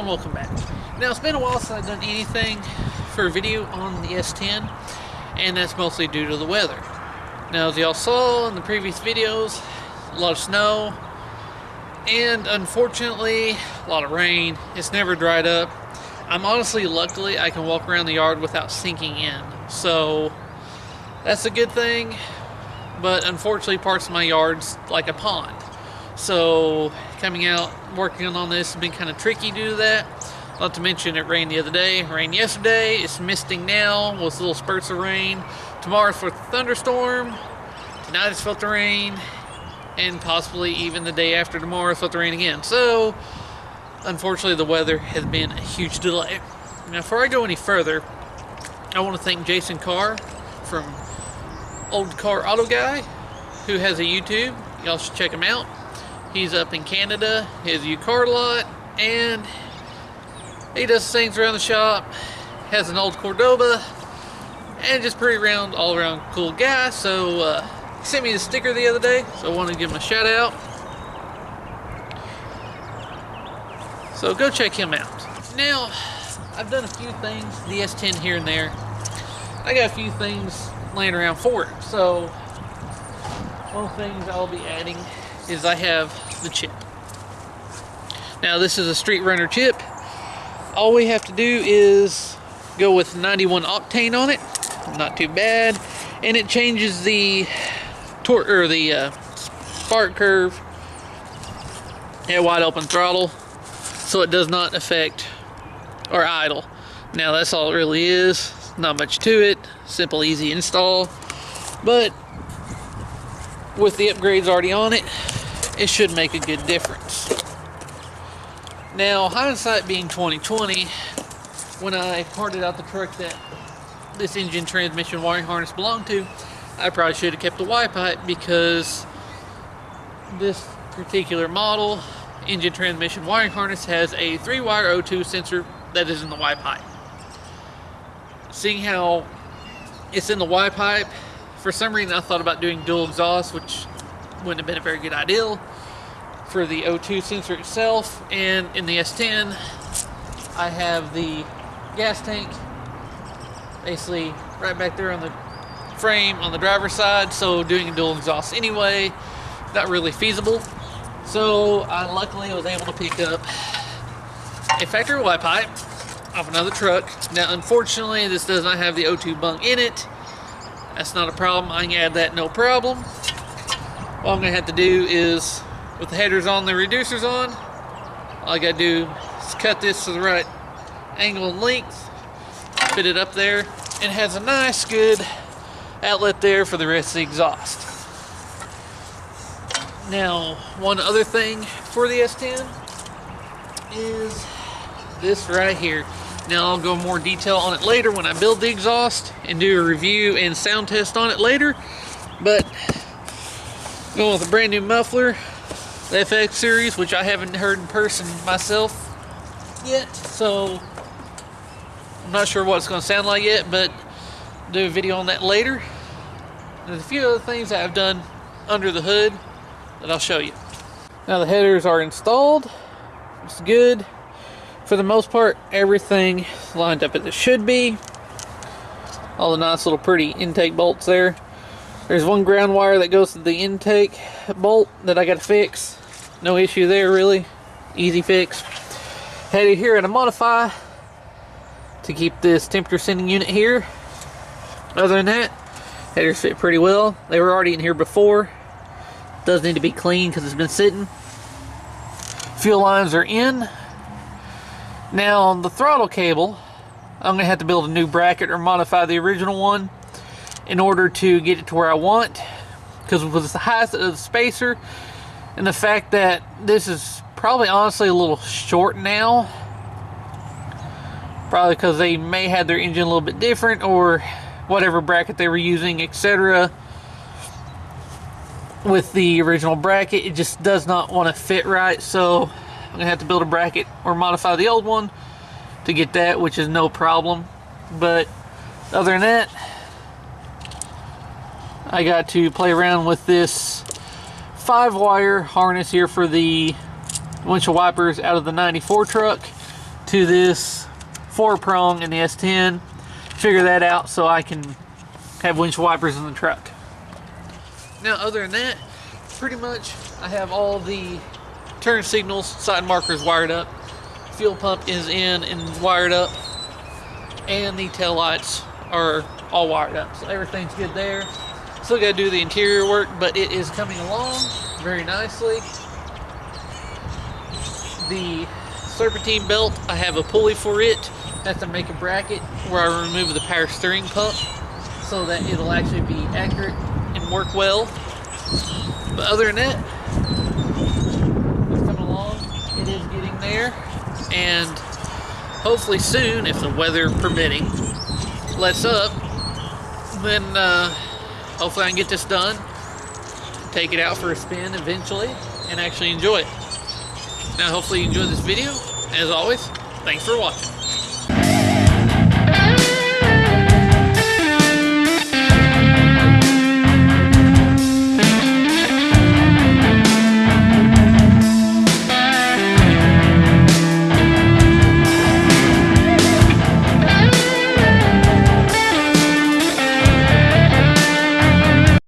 and welcome back. Now, it's been a while since I've done anything for a video on the S10, and that's mostly due to the weather. Now, as y'all saw in the previous videos, a lot of snow, and unfortunately, a lot of rain. It's never dried up. Luckily, I can walk around the yard without sinking in, so that's a good thing, but unfortunately, parts of my yard's like a pond. So coming out, working on this has been kind of tricky due to that. Not to mention it rained the other day, rained yesterday, it's misting now with little spurts of rain. Tomorrow's for the thunderstorm, tonight it's supposed to rain, and possibly even the day after tomorrow it's supposed to rain again. So unfortunately the weather has been a huge delay. Now before I go any further, I want to thank Jason Carr from Old Car Auto Guy, who has a YouTube. Y'all should check him out. He's up in Canada, he has a used car lot, and he does things around the shop, has an old Cordoba, and just pretty all around cool guy. So he sent me the sticker the other day, so I want to give him a shout out. So go check him out. Now, I've done a few things, the S10 here and there. I got a few things laying around for it. So one of the things I'll be adding is I have the chip. Now this is a street runner chip. All we have to do is go with 91 octane on it. Not too bad. And it changes the torque or the spark curve at wide open throttle, so it does not affect or idle. Now that's all it really is. Not much to it. Simple, easy install. But with the upgrades already on it, it should make a good difference. Now, hindsight being 2020, when I parted out the truck that this engine transmission wiring harness belonged to, I probably should have kept the Y pipe, because this particular model engine transmission wiring harness has a 3-wire O2 sensor that is in the Y pipe. Seeing how it's in the Y pipe, for some reason I thought about doing dual exhaust, which wouldn't have been a very good idea for the O2 sensor itself. And in the S10 I have the gas tank basically right back there on the frame on the driver's side, so doing a dual exhaust anyway, not really feasible. So I luckily was able to pick up a factory Y pipe off another truck. Now unfortunately this does not have the O2 bung in it. That's not a problem, I can add that no problem. All I'm going to have to do is, with the headers on, the reducers on, all I got to do is cut this to the right angle and length, fit it up there, and it has a nice good outlet there for the rest of the exhaust. Now, one other thing for the S10 is this right here. Now I'll go more detail on it later when I build the exhaust and do a review and sound test on it later. But going with a brand new muffler, the FX series, which I haven't heard in person myself yet, so I'm not sure what it's going to sound like yet, but I'll do a video on that later. There's a few other things that I've done under the hood that I'll show you. Now the headers are installed. It's good. For the most part, everything lined up as it should be. All the nice little pretty intake bolts there. There's one ground wire that goes to the intake bolt that I got to fix. No issue there really. Easy fix. Had it here at a modify to keep this temperature sending unit here. Other than that, headers fit pretty well. They were already in here before. Does need to be cleaned because it's been sitting. Fuel lines are in. Now on the throttle cable, I'm going to have to build a new bracket or modify the original one in order to get it to where I want, because with the height of the spacer and the fact that this is probably honestly a little short now, probably because they may have their engine a little bit different or whatever bracket they were using, etc. With the original bracket, it just does not want to fit right, so I'm going to have to build a bracket or modify the old one to get that, which is no problem. But other than that, I got to play around with this 5-wire harness here for the windshield wipers out of the 94 truck. to this 4-prong in the S10. Figure that out so I can have windshield wipers in the truck. Now, other than that, pretty much I have all the turn signals, side markers wired up. Fuel pump is in and wired up, and the tail lights are all wired up. So everything's good there. Still got to do the interior work, but it is coming along very nicely. The serpentine belt, I have a pulley for it. I have to make a bracket where I remove the power steering pump so that it'll actually be accurate and work well. But other than that, it's coming along. It is getting there, and hopefully soon, if the weather permitting lets up, then hopefully I can get this done, take it out for a spin eventually, and actually enjoy it. Now, hopefully you enjoyed this video. As always, thanks for watching.